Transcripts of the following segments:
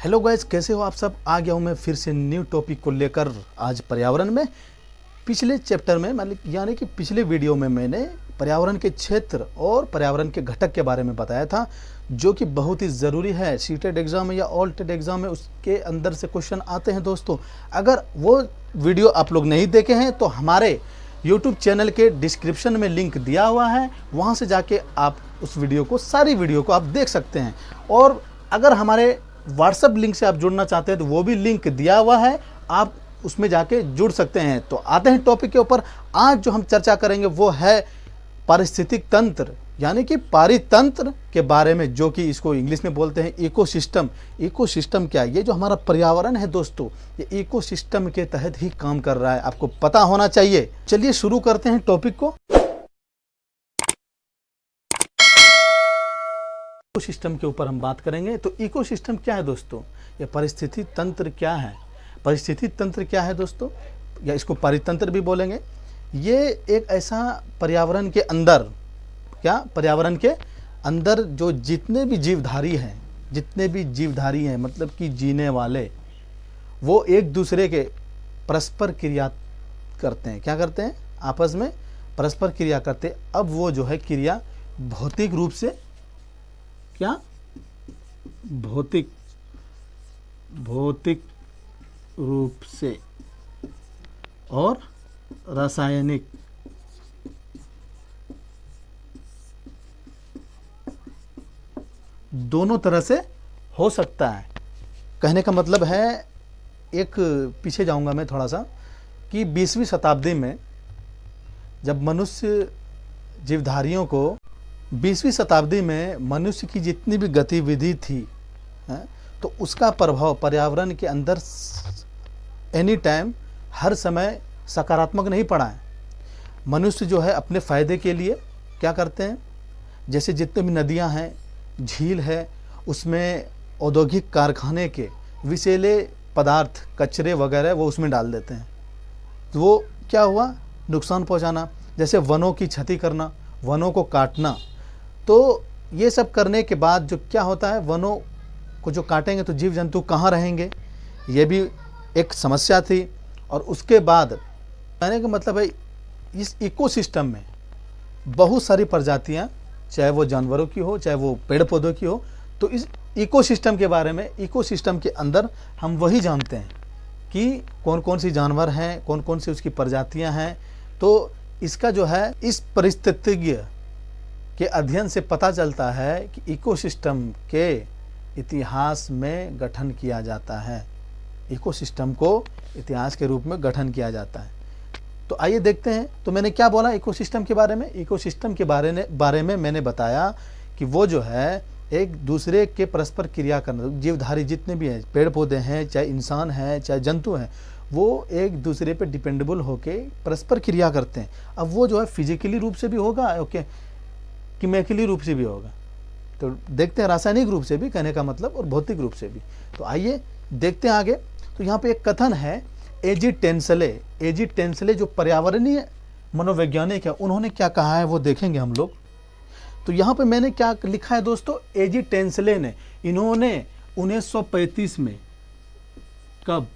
Hello guys, कैसे हो आप सब। आ गया हूँ मैं फिर से न्यू टॉपिक को लेकर। आज पर्यावरण में पिछले चैप्टर में यानी कि पिछले वीडियो में मैंने पर्यावरण के क्षेत्र और पर्यावरण के घटक के बारे में बताया था, जो कि बहुत ही ज़रूरी है। सीटेट एग्ज़ाम में या ऑल टेट एग्ज़ाम में उसके अंदर से क्वेश्चन आते हैं दोस्तों। अगर वो वीडियो आप लोग नहीं देखे हैं तो हमारे यूट्यूब चैनल के डिस्क्रिप्शन में लिंक दिया हुआ है, वहाँ से जाके आप उस वीडियो को, सारी वीडियो को आप देख सकते हैं। और अगर हमारे व्हाट्सएप लिंक से आप जुड़ना चाहते हैं तो वो भी लिंक दिया हुआ है, आप उसमें जाके जुड़ सकते हैं। तो आते हैं टॉपिक के ऊपर। आज जो हम चर्चा करेंगे वो है पारिस्थितिक तंत्र, यानी कि पारितंत्र के बारे में, जो कि इसको इंग्लिश में बोलते हैं इकोसिस्टम। इकोसिस्टम क्या है? ये जो हमारा पर्यावरण है दोस्तों, ये इकोसिस्टम के तहत ही काम कर रहा है, आपको पता होना चाहिए। चलिए शुरू करते हैं टॉपिक को। इकोसिस्टम के ऊपर हम बात करेंगे। तो इकोसिस्टम क्या है दोस्तों, या परिस्थिति तंत्र क्या है? परिस्थिति तंत्र क्या है दोस्तों, या इसको पारितंत्र भी बोलेंगे। ये एक ऐसा पर्यावरण के अंदर, क्या पर्यावरण के अंदर जो जितने भी जीवधारी हैं, मतलब कि जीने वाले, वो एक दूसरे के परस्पर क्रिया करते हैं। क्या करते हैं? आपस में परस्पर क्रिया करते हैं। अब वो जो है क्रिया भौतिक रूप से, क्या भौतिक रूप से और रासायनिक दोनों तरह से हो सकता है। कहने का मतलब है, एक पीछे जाऊंगा मैं थोड़ा सा, कि 20वीं शताब्दी में जब मनुष्य जीवधारियों को 20वीं शताब्दी में मनुष्य की जितनी भी गतिविधि थी, तो उसका प्रभाव पर्यावरण के अंदर एनी टाइम, हर समय सकारात्मक नहीं पड़ा है। मनुष्य जो है अपने फ़ायदे के लिए क्या करते हैं, जैसे जितने भी नदियां हैं, झील है, उसमें औद्योगिक कारखाने के विषैले पदार्थ, कचरे वगैरह वो उसमें डाल देते हैं। तो वो क्या हुआ, नुकसान पहुंचाना। जैसे वनों की क्षति करना, वनों को काटना। तो ये सब करने के बाद जो क्या होता है, वनों को जो काटेंगे तो जीव जंतु कहाँ रहेंगे, ये भी एक समस्या थी। और उसके बाद कहने का मतलब है, इस इकोसिस्टम में बहुत सारी प्रजातियां, चाहे वो जानवरों की हो, चाहे वो पेड़ पौधों की हो, तो इस इकोसिस्टम के बारे में, इकोसिस्टम के अंदर हम वही जानते हैं कि कौन कौन सी जानवर हैं, कौन कौन सी उसकी प्रजातियां हैं। तो इसका जो है, इस परिस्थितिज्ञ के अध्ययन से पता चलता है कि इकोसिस्टम के इतिहास में गठन किया जाता है। इकोसिस्टम को इतिहास के रूप में गठन किया जाता है। तो आइए देखते हैं। तो मैंने क्या बोला इकोसिस्टम के बारे में? इकोसिस्टम के बारे में मैंने बताया कि वो जो है एक दूसरे के परस्पर क्रिया करना। जीवधारी जितने भी हैं, पेड़ पौधे हैं, चाहे इंसान हैं, चाहे जंतु हैं, वो एक दूसरे पे डिपेंडेबल होके परस्पर क्रिया करते हैं। अब वो जो है फिजिकली रूप से भी होगा, ओके, केमिकली रूप से भी होगा, तो देखते हैं, रासायनिक रूप से भी, कहने का मतलब, और भौतिक रूप से भी। तो आइए देखते हैं आगे। तो यहाँ पे एक कथन है, एजी टेंसले जो पर्यावरणीय मनोवैज्ञानिक है, उन्होंने क्या कहा है वो देखेंगे हम लोग। तो यहाँ पे मैंने क्या लिखा है दोस्तों, एजी टेंसले ने, इन्होंने 1935 में, कब,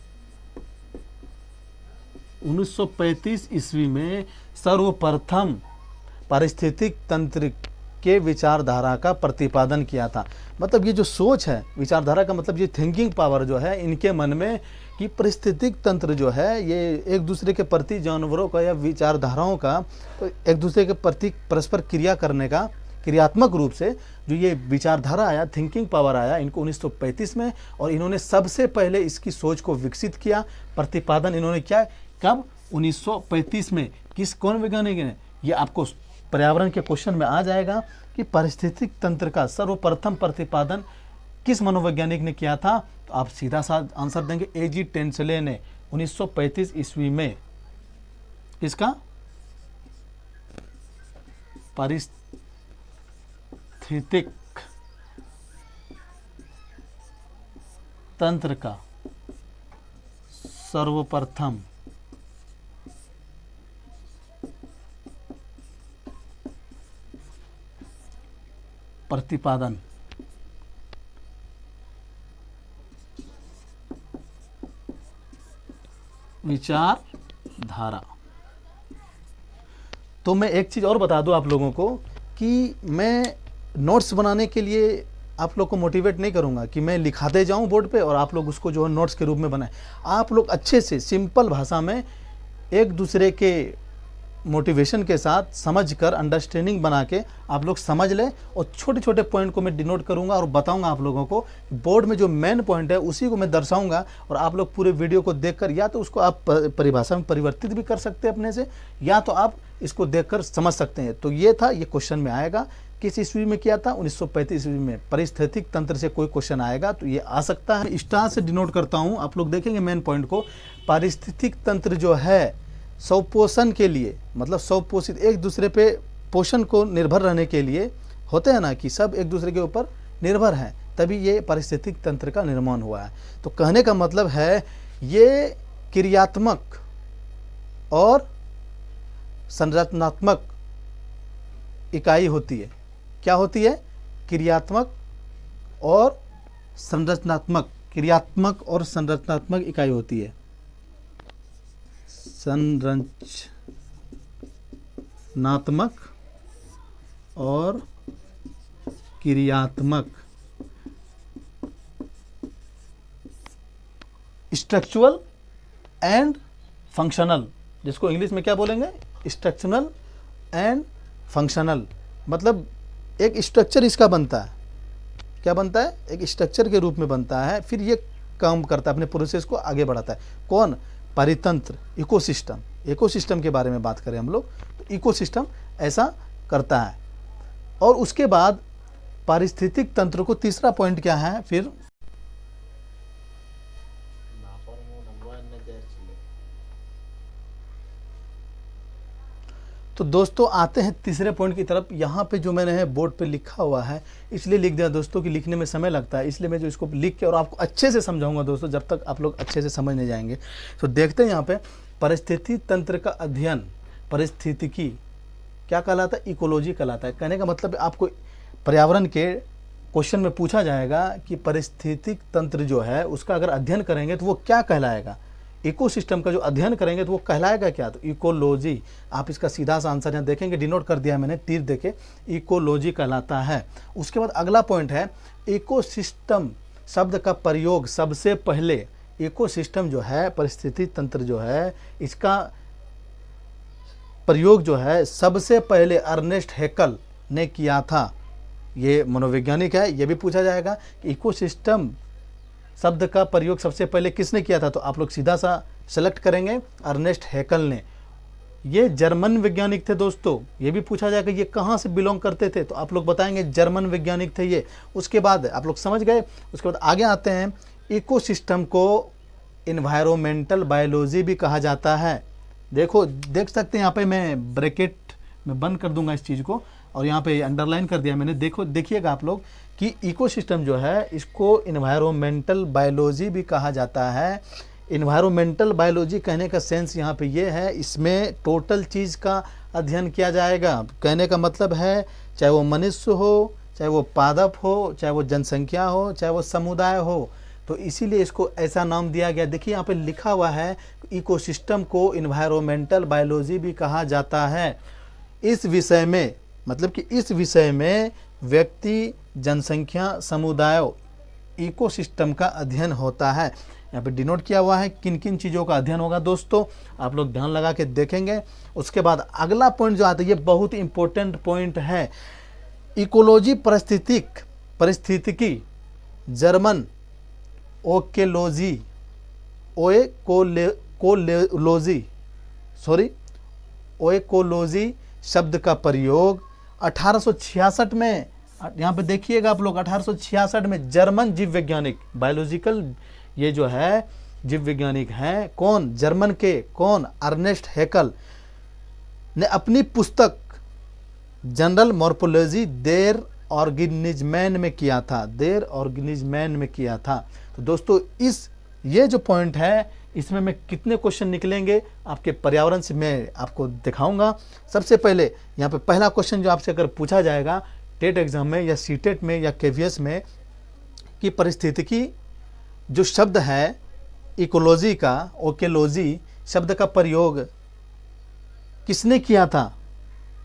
1935 ईस्वी में सर्वप्रथम पारिस्थितिक तंत्र के विचारधारा का प्रतिपादन किया था। मतलब ये जो सोच है, विचारधारा का मतलब ये थिंकिंग पावर जो है इनके मन में, कि पारिस्थितिक तंत्र जो है ये एक दूसरे के प्रति, जानवरों का या विचारधाराओं का, तो एक दूसरे के प्रति परस्पर क्रिया करने का, क्रियात्मक रूप से जो ये विचारधारा आया, थिंकिंग पावर आया इनको 1935 में। और इन्होंने सबसे पहले इसकी सोच को विकसित किया, प्रतिपादन इन्होंने किया। कब? 1935 में। कौन वैज्ञानिक ने? ये आपको पर्यावरण के क्वेश्चन में आ जाएगा कि पारिस्थितिक तंत्र का सर्वप्रथम प्रतिपादन किस मनोवैज्ञानिक ने किया था। तो आप सीधा सा आंसर देंगे, एजी टेंसले ने 1935 ईस्वी में। इसका पारिस्थितिक तंत्र का सर्वप्रथम प्रतिपादन विचारधारा। तो मैं एक चीज़ और बता दूं आप लोगों को कि मैं नोट्स बनाने के लिए आप लोग को मोटिवेट नहीं करूंगा कि मैं लिखाते जाऊं बोर्ड पे और आप लोग उसको जो है नोट्स के रूप में बनाएं। आप लोग अच्छे से सिंपल भाषा में एक दूसरे के मोटिवेशन के साथ समझकर अंडरस्टैंडिंग बना के आप लोग समझ लें, और छोटे छोटे पॉइंट को मैं डिनोट करूंगा और बताऊंगा आप लोगों को। बोर्ड में जो मेन पॉइंट है उसी को मैं दर्शाऊंगा, और आप लोग पूरे वीडियो को देखकर या तो उसको आप परिभाषा में परिवर्तित भी कर सकते हैं अपने से, या तो आप इसको देखकर समझ सकते हैं। तो ये था, ये क्वेश्चन में आएगा। किस ईस्वी में किया था? 1935 ईस्वी में। परिस्थितिक तंत्र से कोई क्वेश्चन आएगा तो ये आ सकता है। स्टार से डिनोट करता हूँ, आप लोग देखेंगे मेन पॉइंट को। पारिस्थितिक तंत्र जो है स्वपोषण के लिए, मतलब स्वपोषित, एक दूसरे पे पोषण को निर्भर रहने के लिए होते हैं ना, कि सब एक दूसरे के ऊपर निर्भर हैं, तभी ये पारिस्थितिक तंत्र का निर्माण हुआ है। तो कहने का मतलब है ये क्रियात्मक और संरचनात्मक इकाई होती है। क्या होती है? क्रियात्मक और संरचनात्मक, क्रियात्मक और संरचनात्मक इकाई होती है। संरचनात्मक और क्रियात्मक, स्ट्रक्चरल एंड फंक्शनल, जिसको इंग्लिश में क्या बोलेंगे? Structural and functional. मतलब एक स्ट्रक्चर इसका बनता है। क्या बनता है? एक स्ट्रक्चर के रूप में बनता है, फिर ये काम करता है, अपने प्रोसेस को आगे बढ़ाता है। कौन? परितंत्र, इकोसिस्टम। इकोसिस्टम के बारे में बात करें हम लोग तो इकोसिस्टम ऐसा करता है। और उसके बाद पारिस्थितिक तंत्र को तीसरा पॉइंट क्या है फिर? तो दोस्तों आते हैं तीसरे पॉइंट की तरफ। यहाँ पे जो मैंने है बोर्ड पे लिखा हुआ है, इसलिए लिख दिया दोस्तों कि लिखने में समय लगता है, इसलिए मैं जो इसको लिख के और आपको अच्छे से समझाऊंगा दोस्तों, जब तक आप लोग अच्छे से समझ नहीं जाएंगे। तो देखते हैं यहाँ पे परिस्थिति तंत्र का अध्ययन, परिस्थितिकी क्या कहलाता है? इकोलॉजी कहलाता है। कहने का मतलब आपको पर्यावरण के क्वेश्चन में पूछा जाएगा कि परिस्थितिक तंत्र जो है उसका अगर अध्ययन करेंगे तो वो क्या कहलाएगा। इकोसिस्टम का जो अध्ययन करेंगे तो वो कहलाएगा क्या? तो इकोलॉजी। आप इसका सीधा सा आंसर यहाँ देखेंगे, डिनोट कर दिया है मैंने तीर देके, इकोलॉजी कहलाता है। उसके बाद अगला पॉइंट है इकोसिस्टम शब्द का प्रयोग सबसे पहले, इकोसिस्टम जो है, परिस्थिति तंत्र जो है, इसका प्रयोग जो है सबसे पहले अर्नेस्ट हैकल ने किया था। ये मनोवैज्ञानिक है, ये भी पूछा जाएगा कि इकोसिस्टम शब्द का प्रयोग सबसे पहले किसने किया था? तो आप लोग सीधा सा सेलेक्ट करेंगे, अर्नेस्ट हैकल ने। ये जर्मन वैज्ञानिक थे दोस्तों। ये भी पूछा जाएगा ये कहाँ से बिलोंग करते थे, तो आप लोग बताएंगे जर्मन वैज्ञानिक थे ये। उसके बाद आप लोग समझ गए। उसके बाद आगे आते हैं, इकोसिस्टम को एनवायरमेंटल बायोलॉजी भी कहा जाता है। देखो, देख सकते हैं यहाँ पे मैं ब्रैकेट में बंद कर दूंगा इस चीज़ को, और यहाँ पे अंडरलाइन कर दिया मैंने। देखो, देखिएगा आप लोग कि इकोसिस्टम जो है इसको एनवायरमेंटल बायोलॉजी भी कहा जाता है। एनवायरमेंटल बायोलॉजी कहने का सेंस यहाँ पे ये है, इसमें टोटल चीज़ का अध्ययन किया जाएगा। कहने का मतलब है चाहे वो मनुष्य हो, चाहे वो पादप हो, चाहे वो जनसंख्या हो, चाहे वो समुदाय हो, तो इसीलिए इसको ऐसा नाम दिया गया। देखिए यहाँ पे लिखा हुआ है इकोसिस्टम को एनवायरमेंटल बायोलॉजी भी कहा जाता है। इस विषय में, मतलब कि इस विषय में व्यक्ति, जनसंख्या, समुदाय, इकोसिस्टम का अध्ययन होता है। यहाँ पे डिनोट किया हुआ है किन किन चीज़ों का अध्ययन होगा दोस्तों, आप लोग ध्यान लगा के देखेंगे। उसके बाद अगला पॉइंट जो आता है ये बहुत इंपॉर्टेंट पॉइंट है, इकोलॉजी परिस्थितिकी, जर्मन ओकेलॉजी, ओएकोलॉजी शब्द का प्रयोग 1866 में, यहाँ पे देखिएगा आप लोग, 1866 में जर्मन जीव वैज्ञानिक, बायोलॉजिकल ये जो है जीव वैज्ञानिक हैं, कौन? जर्मन के, कौन? अर्नेस्ट हैकल ने अपनी पुस्तक जनरल मॉर्फोलॉजी देर ऑर्गेनिज्मैन में किया था। देर ऑर्गेनिज्मैन में किया था। तो दोस्तों ये जो पॉइंट है इसमें मैं कितने क्वेश्चन निकलेंगे आपके पर्यावरण से मैं आपको दिखाऊंगा। सबसे पहले यहाँ पे पहला क्वेश्चन जो आपसे अगर पूछा जाएगा टेट एग्जाम में या सीटेट में या केवीएस में, कि परिस्थितिकी जो शब्द है इकोलॉजी का, ओकेलॉजी, शब्द का प्रयोग किसने किया था?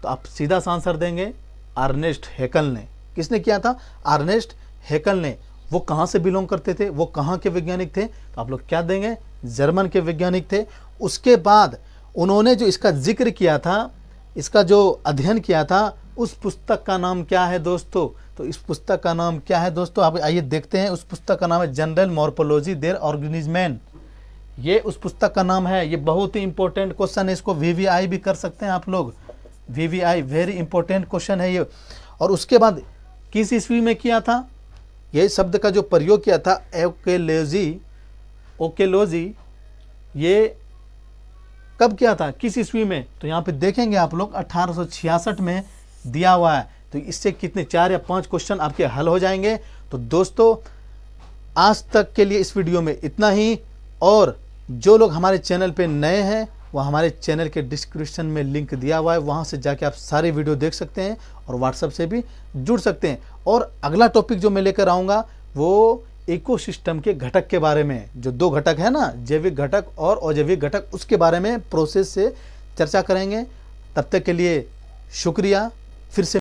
तो आप सीधा सा आंसर देंगे अर्नेस्ट हैकेल ने। किसने किया था? अर्नेस्ट हैकेल ने। वो कहाँ से बिलोंग करते थे? वो कहाँ के वैज्ञानिक थे? तो आप लोग क्या देंगे? जर्मन के वैज्ञानिक थे। उसके बाद उन्होंने जो इसका जिक्र किया था, इसका जो अध्ययन किया था, उस पुस्तक का नाम क्या है दोस्तों? तो इस पुस्तक का नाम क्या है दोस्तों? आप आइए देखते हैं। उस पुस्तक का नाम है जनरल मॉर्फोलॉजी देर ऑर्गेनिज्मेन। ये उस पुस्तक का नाम है। ये बहुत ही इंपॉर्टेंट क्वेश्चन है, इसको वीवीआई भी कर सकते हैं आप लोग। वीवीआई वेरी इंपॉर्टेंट क्वेश्चन है ये। और उसके बाद किस ईस्वी में किया था? ये शब्द का जो प्रयोग किया था ओकेलॉजी, ये कब किया था? किस ईस्वी में? तो यहाँ पे देखेंगे आप लोग 1866 में दिया हुआ है। तो इससे कितने 4 या 5 क्वेश्चन आपके हल हो जाएंगे। तो दोस्तों आज तक के लिए इस वीडियो में इतना ही। और जो लोग हमारे चैनल पे नए हैं, वो हमारे चैनल के डिस्क्रिप्शन में लिंक दिया हुआ है, वहाँ से जाके आप सारे वीडियो देख सकते हैं और व्हाट्सएप से भी जुड़ सकते हैं। और अगला टॉपिक जो मैं लेकर आऊँगा वो इकोसिस्टम के घटक के बारे में। जो 2 घटक है ना, जैविक घटक और अजैविक घटक, उसके बारे में प्रोसेस से चर्चा करेंगे। तब तक के लिए शुक्रिया। फिर से